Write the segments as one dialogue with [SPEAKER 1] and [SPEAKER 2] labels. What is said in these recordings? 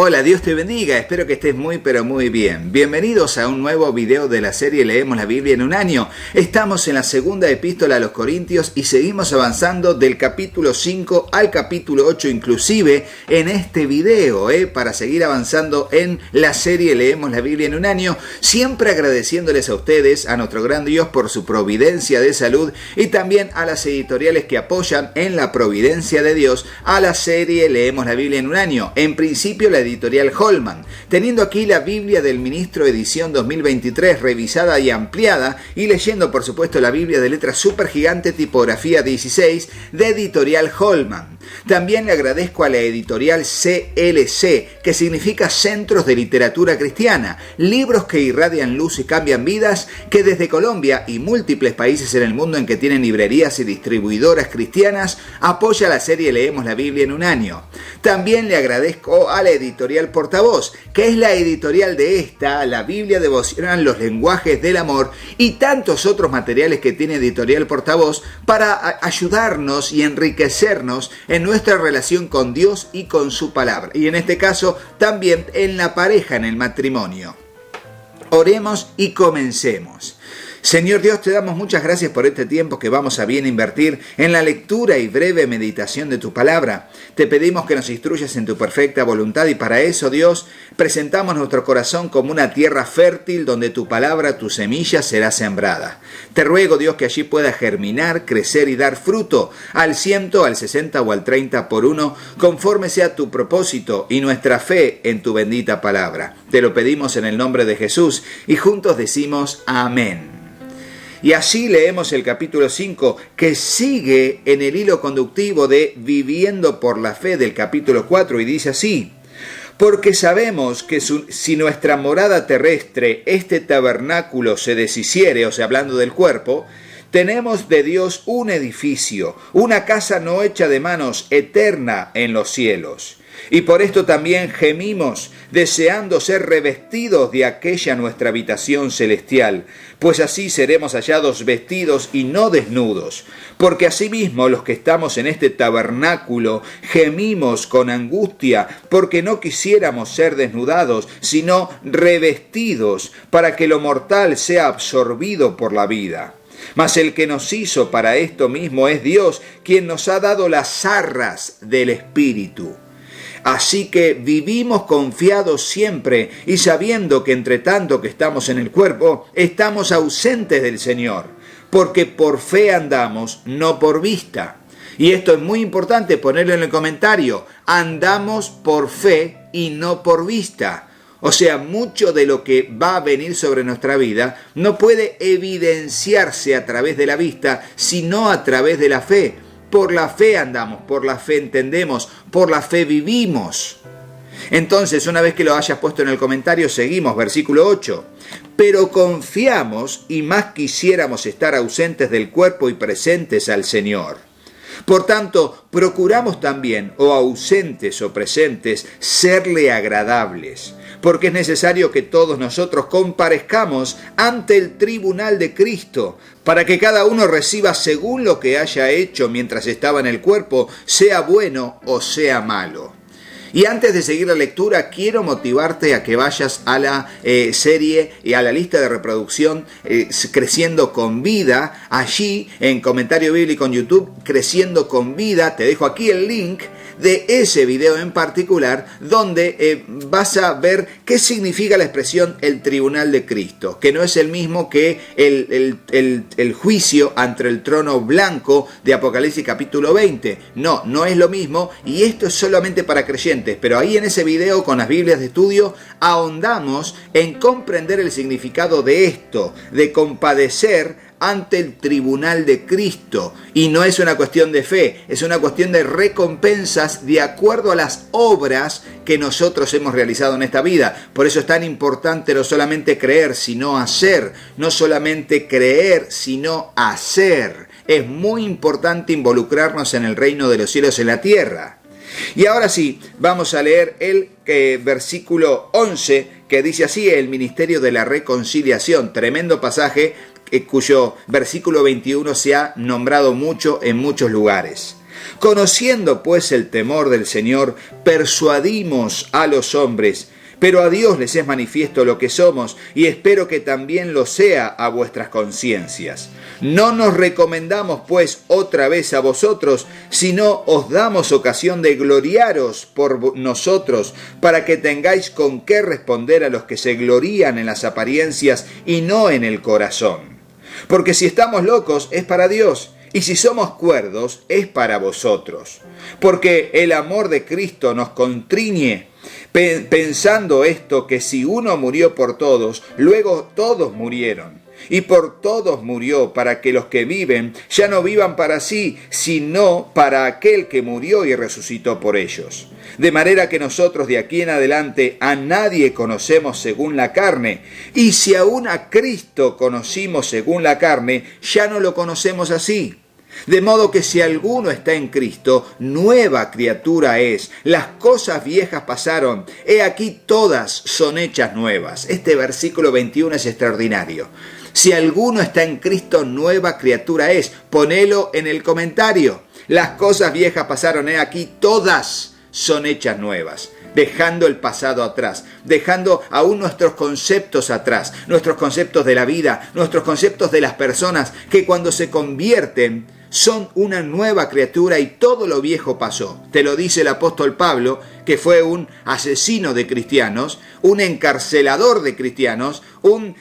[SPEAKER 1] Hola, Dios te bendiga, espero que estés muy pero muy bien. Bienvenidos a un nuevo video de la serie Leemos la Biblia en un año. Estamos en la segunda epístola a los Corintios y seguimos avanzando del capítulo 5 al capítulo 8 inclusive en este video, para seguir avanzando en la serie Leemos la Biblia en un año, siempre agradeciéndoles a ustedes, a nuestro gran Dios por su providencia de salud y también a las editoriales que apoyan en la providencia de Dios a la serie Leemos la Biblia en un año. En principio la editorial Holman, teniendo aquí la Biblia del Ministro edición 2023 revisada y ampliada y leyendo por supuesto la Biblia de letra super gigante tipografía 16 de editorial Holman. También le agradezco a la editorial CLC, que significa Centros de Literatura Cristiana, libros que irradian luz y cambian vidas, que desde Colombia y múltiples países en el mundo en que tienen librerías y distribuidoras cristianas, apoya la serie Leemos la Biblia en un año. También le agradezco a la editorial Portavoz, que es la editorial de esta, la Biblia devocional, los lenguajes del amor y tantos otros materiales que tiene editorial Portavoz para ayudarnos y enriquecernos en nuestra relación con Dios y con su palabra. Y en este caso también en la pareja, en el matrimonio. Oremos y comencemos. Señor Dios, te damos muchas gracias por este tiempo que vamos a bien invertir en la lectura y breve meditación de tu palabra. Te pedimos que nos instruyas en tu perfecta voluntad y para eso, Dios, presentamos nuestro corazón como una tierra fértil donde tu palabra, tu semilla será sembrada. Te ruego, Dios, que allí pueda germinar, crecer y dar fruto al 100, al 60 o al 30 por uno, conforme sea tu propósito y nuestra fe en tu bendita palabra. Te lo pedimos en el nombre de Jesús y juntos decimos amén. Y así leemos el capítulo 5, que sigue en el hilo conductivo de Viviendo por la Fe del capítulo 4, y dice así: porque sabemos que si nuestra morada terrestre, este tabernáculo, se deshiciere, o sea, hablando del cuerpo, tenemos de Dios un edificio, una casa no hecha de manos, eterna en los cielos. Y por esto también gemimos, deseando ser revestidos de aquella nuestra habitación celestial, pues así seremos hallados vestidos y no desnudos. Porque asimismo los que estamos en este tabernáculo gemimos con angustia, porque no quisiéramos ser desnudados, sino revestidos, para que lo mortal sea absorbido por la vida. Mas el que nos hizo para esto mismo es Dios, quien nos ha dado las arras del Espíritu. Así que vivimos confiados siempre y sabiendo que entre tanto que estamos en el cuerpo, estamos ausentes del Señor, porque por fe andamos, no por vista. Y esto es muy importante ponerlo en el comentario: andamos por fe y no por vista. O sea, mucho de lo que va a venir sobre nuestra vida no puede evidenciarse a través de la vista, sino a través de la fe. Por la fe andamos, por la fe entendemos, por la fe vivimos. Entonces, una vez que lo hayas puesto en el comentario, seguimos, versículo 8. Pero confiamos y más quisiéramos estar ausentes del cuerpo y presentes al Señor. Por tanto, procuramos también, o ausentes o presentes, serle agradables, porque es necesario que todos nosotros comparezcamos ante el tribunal de Cristo, para que cada uno reciba según lo que haya hecho mientras estaba en el cuerpo, sea bueno o sea malo. Y antes de seguir la lectura, quiero motivarte a que vayas a la serie y a la lista de reproducción Creciendo con Vida. Allí, en Comentario Bíblico en YouTube, Creciendo con Vida, te dejo aquí el link de ese video en particular, donde vas a ver qué significa la expresión el tribunal de Cristo, que no es el mismo que el juicio ante el trono blanco de Apocalipsis capítulo 20. No es lo mismo, y esto es solamente para creyentes. Pero ahí en ese video con las Biblias de estudio ahondamos en comprender el significado de esto, de compadecer ante el tribunal de Cristo. Y no es una cuestión de fe, es una cuestión de recompensas de acuerdo a las obras que nosotros hemos realizado en esta vida. Por eso es tan importante no solamente creer, sino hacer. No solamente creer, sino hacer. Es muy importante involucrarnos en el reino de los cielos en la tierra. Y ahora sí, vamos a leer el versículo 11, que dice así: el ministerio de la reconciliación. Tremendo pasaje cuyo versículo 21 se ha nombrado mucho en muchos lugares. Conociendo pues el temor del Señor, persuadimos a los hombres, pero a Dios les es manifiesto lo que somos, y espero que también lo sea a vuestras conciencias. No nos recomendamos pues otra vez a vosotros, sino os damos ocasión de gloriaros por nosotros, para que tengáis con qué responder a los que se glorían en las apariencias y no en el corazón. Porque si estamos locos es para Dios, y si somos cuerdos es para vosotros. Porque el amor de Cristo nos constriñe, pensando esto, que si uno murió por todos, luego todos murieron. Y por todos murió, para que los que viven ya no vivan para sí, sino para aquel que murió y resucitó por ellos. De manera que nosotros de aquí en adelante a nadie conocemos según la carne, y si aún a Cristo conocimos según la carne, ya no lo conocemos así. De modo que si alguno está en Cristo, nueva criatura es. Las cosas viejas pasaron, he aquí todas son hechas nuevas. Este versículo 21 es extraordinario. Si alguno está en Cristo, nueva criatura es. Ponelo en el comentario. Las cosas viejas pasaron, he aquí todas son hechas nuevas. Dejando el pasado atrás, dejando aún nuestros conceptos atrás, nuestros conceptos de la vida, nuestros conceptos de las personas, que cuando se convierten son una nueva criatura y todo lo viejo pasó. Te lo dice el apóstol Pablo, que fue un asesino de cristianos, un encarcelador de cristianos, un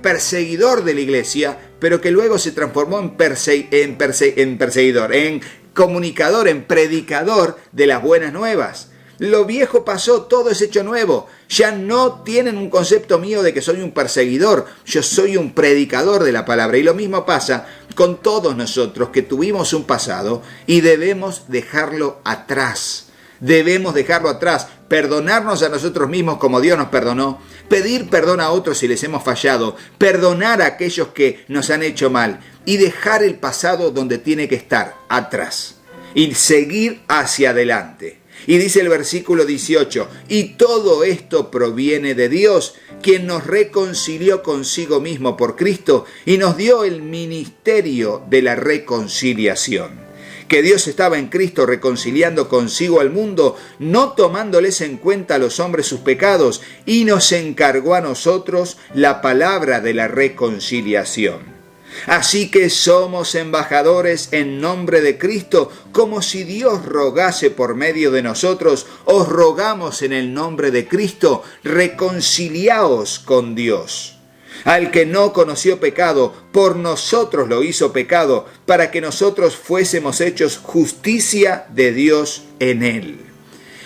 [SPEAKER 1] perseguidor de la iglesia, pero que luego se transformó en perseguidor, en comunicador, en predicador de las buenas nuevas. Lo viejo pasó, todo es hecho nuevo. Ya no tienen un concepto mío de que soy un perseguidor. Yo soy un predicador de la palabra. Y lo mismo pasa con todos nosotros que tuvimos un pasado y debemos dejarlo atrás. Debemos dejarlo atrás, perdonarnos a nosotros mismos como Dios nos perdonó, pedir perdón a otros si les hemos fallado, perdonar a aquellos que nos han hecho mal y dejar el pasado donde tiene que estar, atrás, y seguir hacia adelante. Y dice el versículo 18, y todo esto proviene de Dios, quien nos reconcilió consigo mismo por Cristo y nos dio el ministerio de la reconciliación. Que Dios estaba en Cristo reconciliando consigo al mundo, no tomándoles en cuenta a los hombres sus pecados, y nos encargó a nosotros la palabra de la reconciliación. Así que somos embajadores en nombre de Cristo, como si Dios rogase por medio de nosotros. Os rogamos en el nombre de Cristo, reconciliaos con Dios. Al que no conoció pecado, por nosotros lo hizo pecado, para que nosotros fuésemos hechos justicia de Dios en él.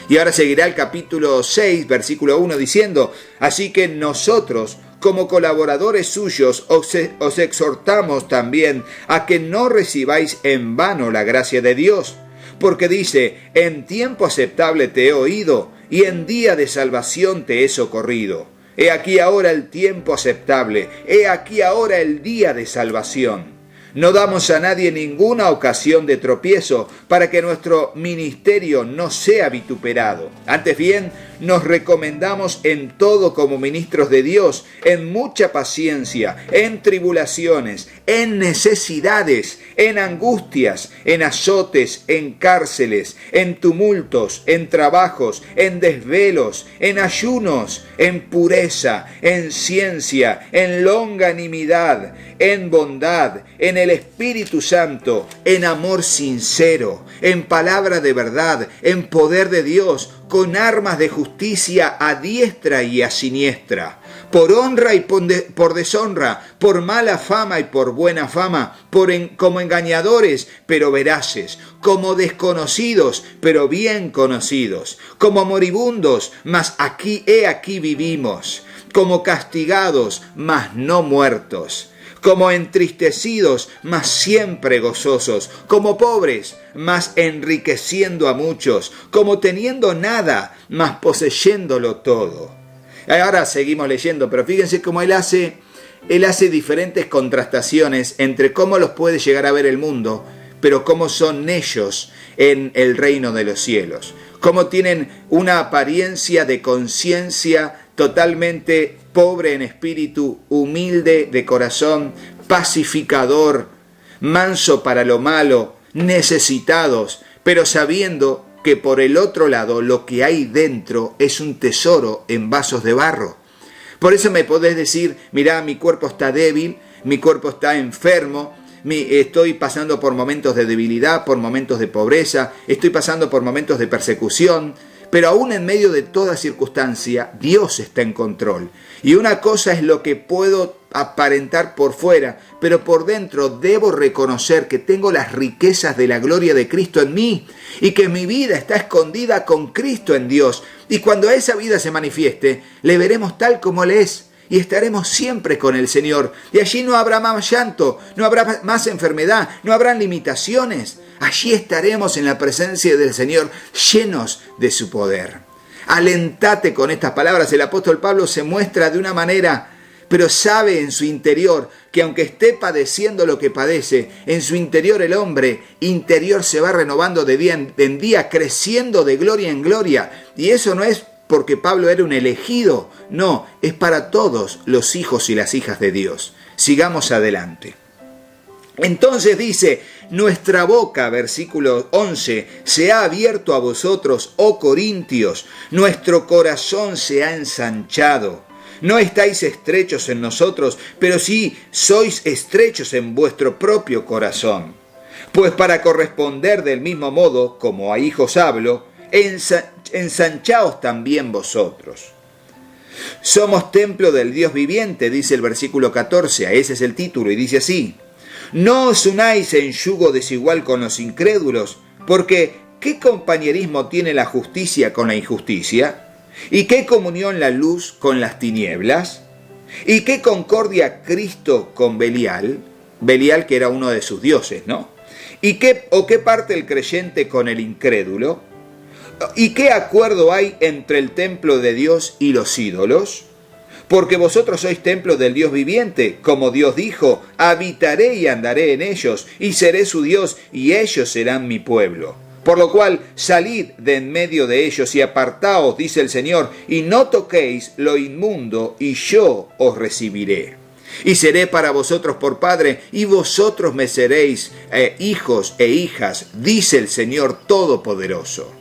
[SPEAKER 1] Y ahora seguirá el capítulo 6, versículo 1, diciendo, así que nosotros, como colaboradores suyos, os exhortamos también a que no recibáis en vano la gracia de Dios, porque dice, en tiempo aceptable te he oído, y en día de salvación te he socorrido. He aquí ahora el tiempo aceptable, he aquí ahora el día de salvación. No damos a nadie ninguna ocasión de tropiezo para que nuestro ministerio no sea vituperado. Antes bien, nos recomendamos en todo como ministros de Dios, en mucha paciencia, en tribulaciones, en necesidades, en angustias, en azotes, en cárceles, en tumultos, en trabajos, en desvelos, en ayunos, en pureza, en ciencia, en longanimidad, en bondad, en el Espíritu Santo, en amor sincero, en palabra de verdad, en poder de Dios, con armas de justicia a diestra y a siniestra, por honra y por deshonra, por mala fama y por buena fama, como engañadores, pero veraces, como desconocidos, pero bien conocidos, como moribundos, mas aquí vivimos, como castigados, mas no muertos, como entristecidos, mas siempre gozosos, como pobres, mas enriqueciendo a muchos, como teniendo nada, mas poseyéndolo todo. Ahora seguimos leyendo, pero fíjense cómo él hace diferentes contrastaciones entre cómo los puede llegar a ver el mundo, pero cómo son ellos en el reino de los cielos. Cómo tienen una apariencia de conciencia totalmente pobre en espíritu, humilde de corazón, pacificador, manso para lo malo, necesitados, pero sabiendo que por el otro lado lo que hay dentro es un tesoro en vasos de barro. Por eso me podés decir, mirá, mi cuerpo está débil, mi cuerpo está enfermo, estoy pasando por momentos de debilidad, por momentos de pobreza, estoy pasando por momentos de persecución, pero aún en medio de toda circunstancia, Dios está en control. Y una cosa es lo que puedo aparentar por fuera, pero por dentro debo reconocer que tengo las riquezas de la gloria de Cristo en mí y que mi vida está escondida con Cristo en Dios. Y cuando esa vida se manifieste, le veremos tal como Él es. Y estaremos siempre con el Señor. Y allí no habrá más llanto, no habrá más enfermedad, no habrán limitaciones. Allí estaremos en la presencia del Señor, llenos de su poder. Alentate con estas palabras. El apóstol Pablo se muestra de una manera, pero sabe en su interior que aunque esté padeciendo lo que padece, en su interior el hombre interior se va renovando de día en día, creciendo de gloria en gloria. Y eso no es porque Pablo era un elegido, no, es para todos los hijos y las hijas de Dios. Sigamos adelante. Entonces dice, nuestra boca, versículo 11, se ha abierto a vosotros, oh Corintios, nuestro corazón se ha ensanchado. No estáis estrechos en nosotros, pero sí sois estrechos en vuestro propio corazón. Pues para corresponder del mismo modo, como a hijos hablo, ensanchaos también vosotros. Somos templo del Dios viviente, dice el versículo 14, ese es el título, y dice así: no os unáis en yugo desigual con los incrédulos, porque ¿qué compañerismo tiene la justicia con la injusticia? ¿Y qué comunión la luz con las tinieblas? ¿Y qué concordia Cristo con Belial? Belial, que era uno de sus dioses, ¿no? ¿Y qué parte el creyente con el incrédulo? ¿Y qué acuerdo hay entre el templo de Dios y los ídolos? Porque vosotros sois templo del Dios viviente, como Dios dijo, habitaré y andaré en ellos, y seré su Dios, y ellos serán mi pueblo. Por lo cual, salid de en medio de ellos y apartaos, dice el Señor, y no toquéis lo inmundo, y yo os recibiré. Y seré para vosotros por padre, y vosotros me seréis hijos e hijas, dice el Señor Todopoderoso.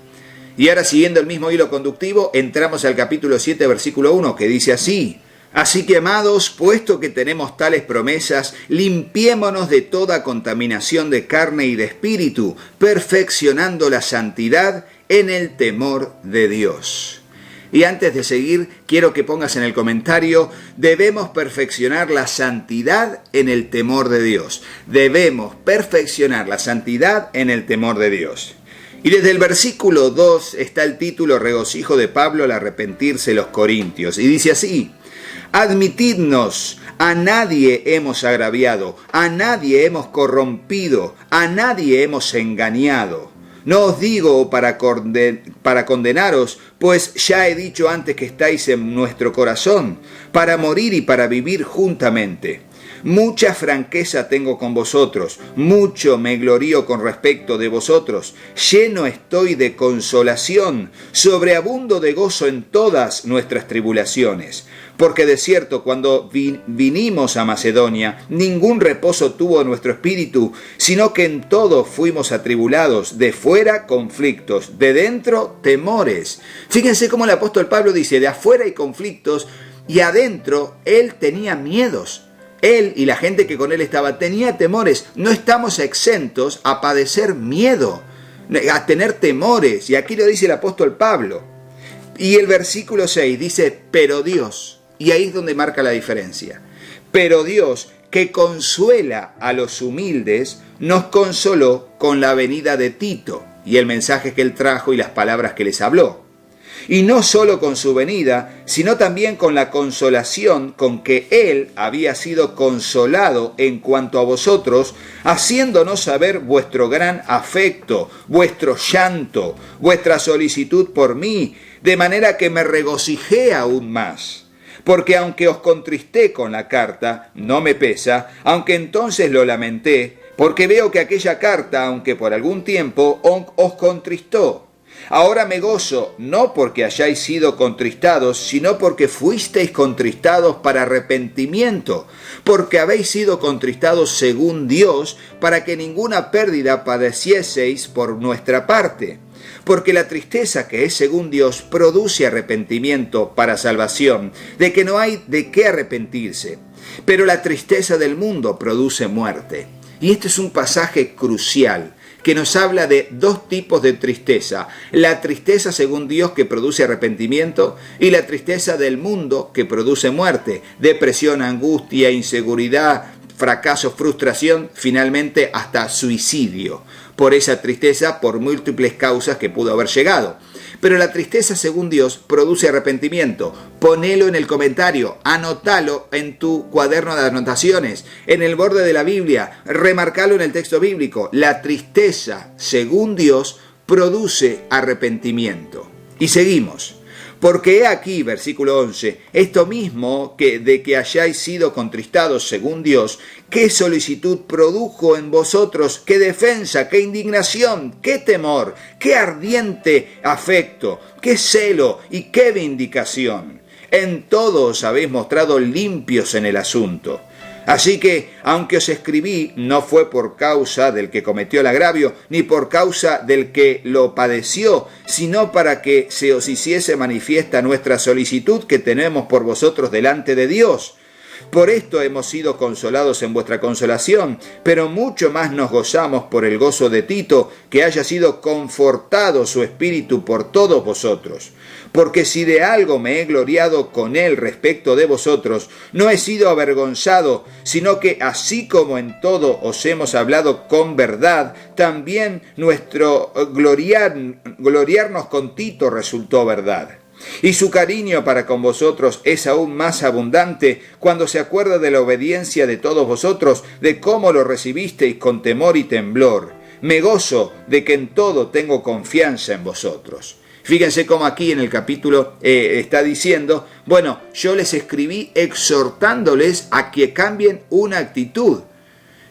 [SPEAKER 1] Y ahora, siguiendo el mismo hilo conductivo, entramos al capítulo 7, versículo 1, que dice así: así que, amados, puesto que tenemos tales promesas, limpiémonos de toda contaminación de carne y de espíritu, perfeccionando la santidad en el temor de Dios. Y antes de seguir, quiero que pongas en el comentario: debemos perfeccionar la santidad en el temor de Dios. Debemos perfeccionar la santidad en el temor de Dios. Y desde el versículo 2 está el título Regocijo de Pablo al arrepentirse los corintios. Y dice así: admitidnos, a nadie hemos agraviado, a nadie hemos corrompido, a nadie hemos engañado. No os digo para condenaros, pues ya he dicho antes que estáis en nuestro corazón, para morir y para vivir juntamente. Mucha franqueza tengo con vosotros, mucho me glorío con respecto de vosotros, lleno estoy de consolación, sobreabundo de gozo en todas nuestras tribulaciones. Porque de cierto, cuando vinimos a Macedonia, ningún reposo tuvo nuestro espíritu, sino que en todo fuimos atribulados, de fuera conflictos, de dentro temores. Fíjense cómo el apóstol Pablo dice, de afuera hay conflictos, y adentro él tenía miedos. Él y la gente que con él estaba tenía temores. No estamos exentos a padecer miedo, a tener temores. Y aquí lo dice el apóstol Pablo. Y el versículo 6 dice, pero Dios, y ahí es donde marca la diferencia. Pero Dios, que consuela a los humildes, nos consoló con la venida de Tito y el mensaje que él trajo y las palabras que les habló. Y no solo con su venida, sino también con la consolación con que él había sido consolado en cuanto a vosotros, haciéndonos saber vuestro gran afecto, vuestro llanto, vuestra solicitud por mí, de manera que me regocijé aún más. Porque aunque os contristé con la carta, no me pesa, aunque entonces lo lamenté, porque veo que aquella carta, aunque por algún tiempo, os contristó. Ahora me gozo, no porque hayáis sido contristados, sino porque fuisteis contristados para arrepentimiento, porque habéis sido contristados según Dios, para que ninguna pérdida padecieseis por nuestra parte. Porque la tristeza que es según Dios produce arrepentimiento para salvación, de que no hay de qué arrepentirse. Pero la tristeza del mundo produce muerte. Y este es un pasaje crucial que nos habla de dos tipos de tristeza. La tristeza según Dios que produce arrepentimiento y la tristeza del mundo que produce muerte, depresión, angustia, inseguridad, fracaso, frustración, finalmente hasta suicidio. Por esa tristeza, por múltiples causas que pudo haber llegado. Pero la tristeza según Dios produce arrepentimiento. Ponelo en el comentario, anótalo en tu cuaderno de anotaciones, en el borde de la Biblia, remarcalo en el texto bíblico. La tristeza según Dios produce arrepentimiento. Y seguimos. Porque he aquí, versículo 11, esto mismo de que hayáis sido contristados según Dios, qué solicitud produjo en vosotros, qué defensa, qué indignación, qué temor, qué ardiente afecto, qué celo y qué vindicación. En todo os habéis mostrado limpios en el asunto. Así que, aunque os escribí, no fue por causa del que cometió el agravio, ni por causa del que lo padeció, sino para que se os hiciese manifiesta nuestra solicitud que tenemos por vosotros delante de Dios. Por esto hemos sido consolados en vuestra consolación, pero mucho más nos gozamos por el gozo de Tito, que haya sido confortado su espíritu por todos vosotros. Porque si de algo me he gloriado con él respecto de vosotros, no he sido avergonzado, sino que así como en todo os hemos hablado con verdad, también nuestro gloriarnos con Tito resultó verdad. Y su cariño para con vosotros es aún más abundante cuando se acuerda de la obediencia de todos vosotros, de cómo lo recibisteis con temor y temblor. Me gozo de que en todo tengo confianza en vosotros. Fíjense cómo aquí en el capítulo está diciendo, bueno, yo les escribí exhortándoles a que cambien una actitud.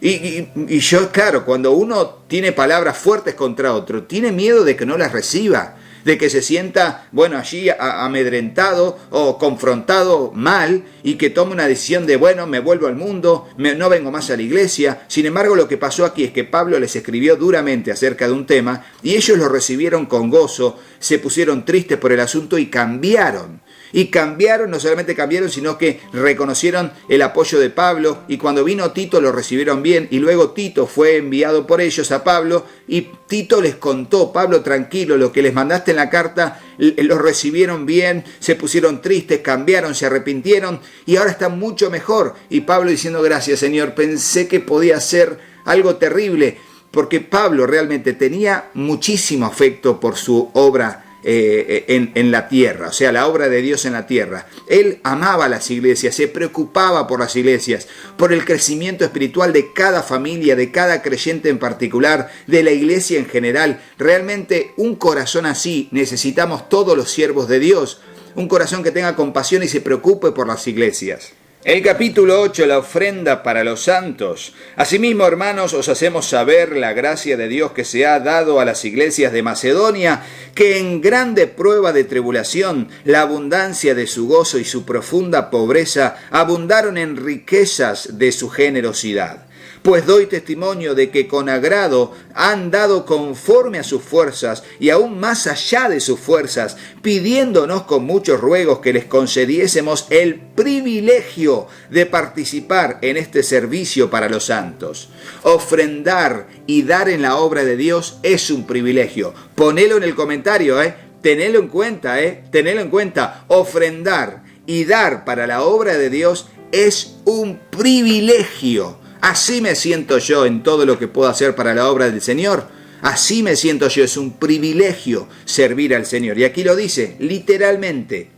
[SPEAKER 1] Y yo, claro, cuando uno tiene palabras fuertes contra otro, tiene miedo de que no las reciba, de que se sienta, bueno, allí amedrentado o confrontado mal y que tome una decisión de, bueno, me vuelvo al mundo, no vengo más a la iglesia. Sin embargo, lo que pasó aquí es que Pablo les escribió duramente acerca de un tema y ellos lo recibieron con gozo, se pusieron tristes por el asunto y cambiaron. Y cambiaron, no solamente cambiaron, sino que reconocieron el apoyo de Pablo, y cuando vino Tito lo recibieron bien, y luego Tito fue enviado por ellos a Pablo, y Tito les contó, Pablo, tranquilo, lo que les mandaste en la carta, lo recibieron bien, se pusieron tristes, cambiaron, se arrepintieron, y ahora están mucho mejor. Y Pablo diciendo, gracias Señor, pensé que podía ser algo terrible, porque Pablo realmente tenía muchísimo afecto por su obra en la tierra, o sea, la obra de Dios en la tierra. Él amaba las iglesias, se preocupaba por las iglesias, por el crecimiento espiritual de cada familia, de cada creyente en particular, de la iglesia en general. Realmente un corazón así necesitamos todos los siervos de Dios, un corazón que tenga compasión y se preocupe por las iglesias. El capítulo 8, la ofrenda para los santos. Asimismo, hermanos, os hacemos saber la gracia de Dios que se ha dado a las iglesias de Macedonia, que en grande prueba de tribulación, la abundancia de su gozo y su profunda pobreza abundaron en riquezas de su generosidad. Pues doy testimonio de que con agrado han dado conforme a sus fuerzas y aún más allá de sus fuerzas, pidiéndonos con muchos ruegos que les concediésemos el privilegio de participar en este servicio para los santos. Ofrendar y dar en la obra de Dios es un privilegio. Ponelo en el comentario, tenelo en cuenta. Ofrendar y dar para la obra de Dios es un privilegio. Así me siento yo en todo lo que puedo hacer para la obra del Señor. Así me siento yo, es un privilegio servir al Señor. Y aquí lo dice, literalmente.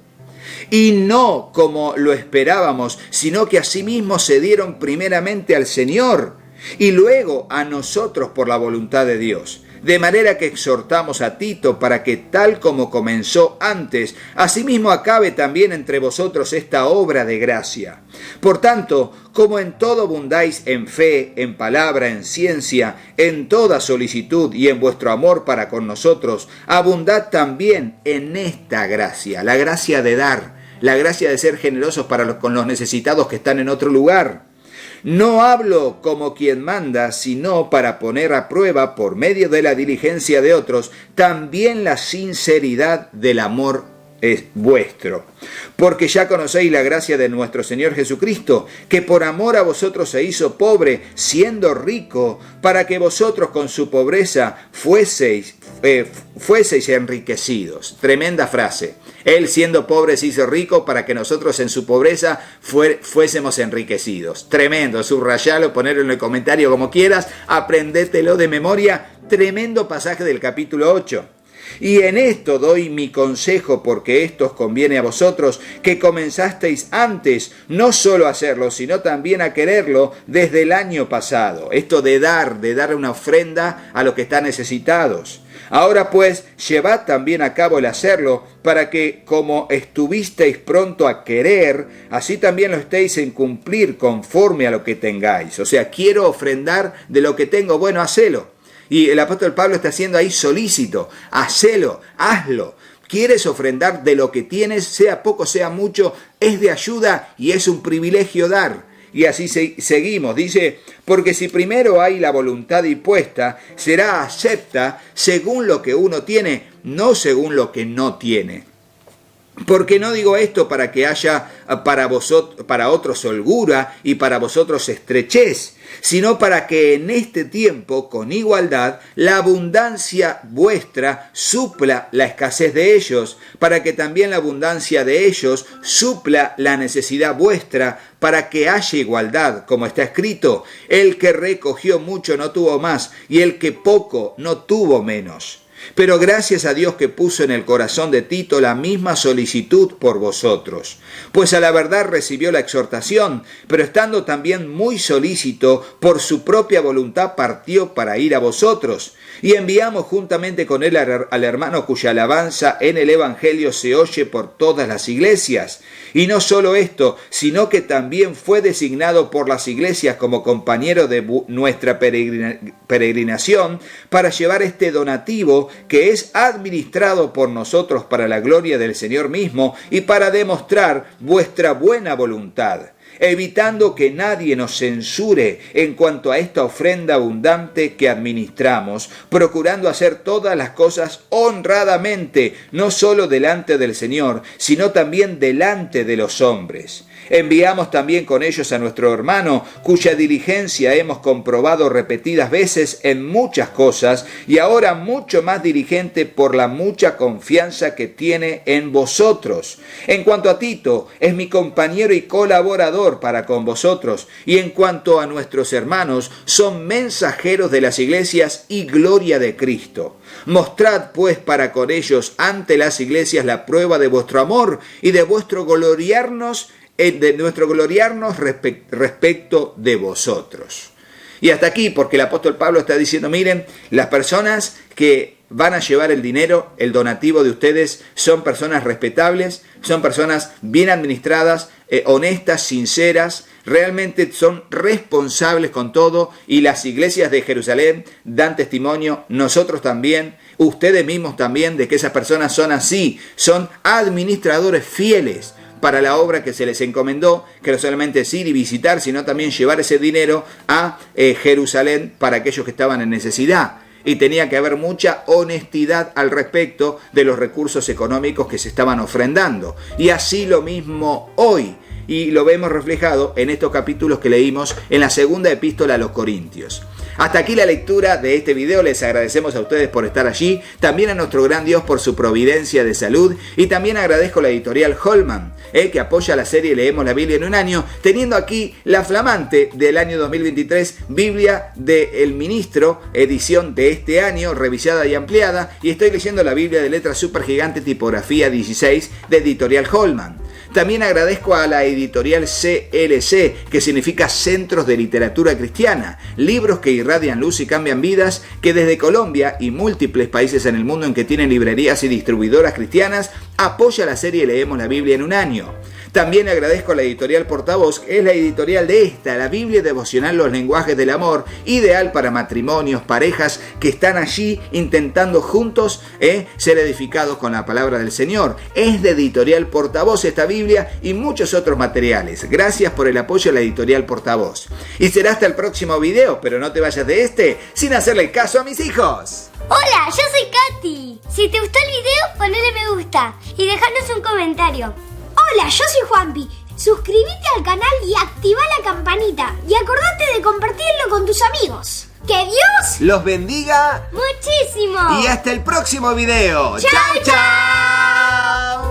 [SPEAKER 1] Y no como lo esperábamos, sino que asimismo se dieron primeramente al Señor y luego a nosotros por la voluntad de Dios. De manera que exhortamos a Tito para que tal como comenzó antes, asimismo acabe también entre vosotros esta obra de gracia. Por tanto, como en todo abundáis en fe, en palabra, en ciencia, en toda solicitud y en vuestro amor para con nosotros, abundad también en esta gracia, la gracia de dar, la gracia de ser generosos con los necesitados que están en otro lugar. No hablo como quien manda, sino para poner a prueba, por medio de la diligencia de otros, también la sinceridad del amor es vuestro. Porque ya conocéis la gracia de nuestro Señor Jesucristo, que por amor a vosotros se hizo pobre, siendo rico, para que vosotros con su pobreza fueseis enriquecidos. Tremenda frase. Él siendo pobre se hizo rico para que nosotros en su pobreza fuésemos enriquecidos. Tremendo, subrayalo, ponerlo en el comentario como quieras, aprendételo de memoria. Tremendo pasaje del capítulo 8. Y en esto doy mi consejo, porque esto os conviene a vosotros, que comenzasteis antes, no solo a hacerlo, sino también a quererlo desde el año pasado. Esto de dar una ofrenda a los que están necesitados. Ahora pues, llevad también a cabo el hacerlo, para que, como estuvisteis pronto a querer, así también lo estéis en cumplir conforme a lo que tengáis. O sea, quiero ofrendar de lo que tengo, bueno, hacelo. Y el apóstol Pablo está haciendo ahí solícito, hacelo, hazlo. ¿Quieres ofrendar de lo que tienes, sea poco, sea mucho? Es de ayuda y es un privilegio dar. Y así seguimos, dice, porque si primero hay la voluntad dispuesta, será acepta según lo que uno tiene, no según lo que no tiene. Porque no digo esto para que haya para otros holgura y para vosotros estrechez, sino para que en este tiempo, con igualdad, la abundancia vuestra supla la escasez de ellos, para que también la abundancia de ellos supla la necesidad vuestra, para que haya igualdad, como está escrito, el que recogió mucho no tuvo más, y el que poco no tuvo menos. Pero gracias a Dios que puso en el corazón de Tito la misma solicitud por vosotros. Pues a la verdad recibió la exhortación, pero estando también muy solícito, por su propia voluntad partió para ir a vosotros. Y enviamos juntamente con él al hermano cuya alabanza en el Evangelio se oye por todas las iglesias. Y no solo esto, sino que también fue designado por las iglesias como compañero de nuestra peregrinación para llevar este donativo que es administrado por nosotros para la gloria del Señor mismo y para demostrar vuestra buena voluntad, evitando que nadie nos censure en cuanto a esta ofrenda abundante que administramos, procurando hacer todas las cosas honradamente, no solo delante del Señor, sino también delante de los hombres. Enviamos también con ellos a nuestro hermano, cuya diligencia hemos comprobado repetidas veces en muchas cosas, y ahora mucho más diligente por la mucha confianza que tiene en vosotros. En cuanto a Tito, es mi compañero y colaborador para con vosotros, y en cuanto a nuestros hermanos, son mensajeros de las iglesias y gloria de Cristo. Mostrad pues para con ellos ante las iglesias la prueba de vuestro amor y de vuestro gloriarnos respecto de vosotros. Y hasta aquí, porque el apóstol Pablo está diciendo, miren, las personas que van a llevar el dinero, el donativo de ustedes, son personas respetables, son personas bien administradas, honestas, sinceras, realmente son responsables con todo, y las iglesias de Jerusalén dan testimonio, nosotros también, ustedes mismos también, de que esas personas son así, son administradores fieles para la obra que se les encomendó, que no solamente es ir y visitar, sino también llevar ese dinero a Jerusalén para aquellos que estaban en necesidad. Y tenía que haber mucha honestidad al respecto de los recursos económicos que se estaban ofrendando. Y así lo mismo hoy. Y lo vemos reflejado en estos capítulos que leímos en la segunda epístola a los Corintios. Hasta aquí la lectura de este video. Les agradecemos a ustedes por estar allí, también a nuestro gran Dios por su providencia de salud, y también agradezco a la editorial Holman, que apoya la serie Leemos la Biblia en un año, teniendo aquí la flamante del año 2023, Biblia del Ministro, edición de este año, revisada y ampliada, y estoy leyendo la Biblia de letras super gigante, tipografía 16 de editorial Holman. También agradezco a la editorial CLC, que significa Centros de Literatura Cristiana, libros que irradian luz y cambian vidas, que desde Colombia y múltiples países en el mundo en que tienen librerías y distribuidoras cristianas, apoya la serie Leemos la Biblia en un año. También agradezco a la editorial Portavoz, que es la editorial de esta, la Biblia devocional Los lenguajes del amor, ideal para matrimonios, parejas que están allí intentando juntos ser edificados con la palabra del Señor. Es de editorial Portavoz esta Biblia y muchos otros materiales. Gracias por el apoyo a la editorial Portavoz. Y será hasta el próximo video, pero no te vayas de este sin hacerle caso a mis hijos.
[SPEAKER 2] Hola, yo soy Katy. Si te gustó el video, ponle me gusta y dejanos un comentario. Hola, yo soy Juanpi. Suscríbete al canal y activa la campanita. Y acordate de compartirlo con tus amigos. ¡Que Dios
[SPEAKER 1] los bendiga
[SPEAKER 2] muchísimo!
[SPEAKER 1] Y hasta el próximo video.
[SPEAKER 2] ¡Chao, chao!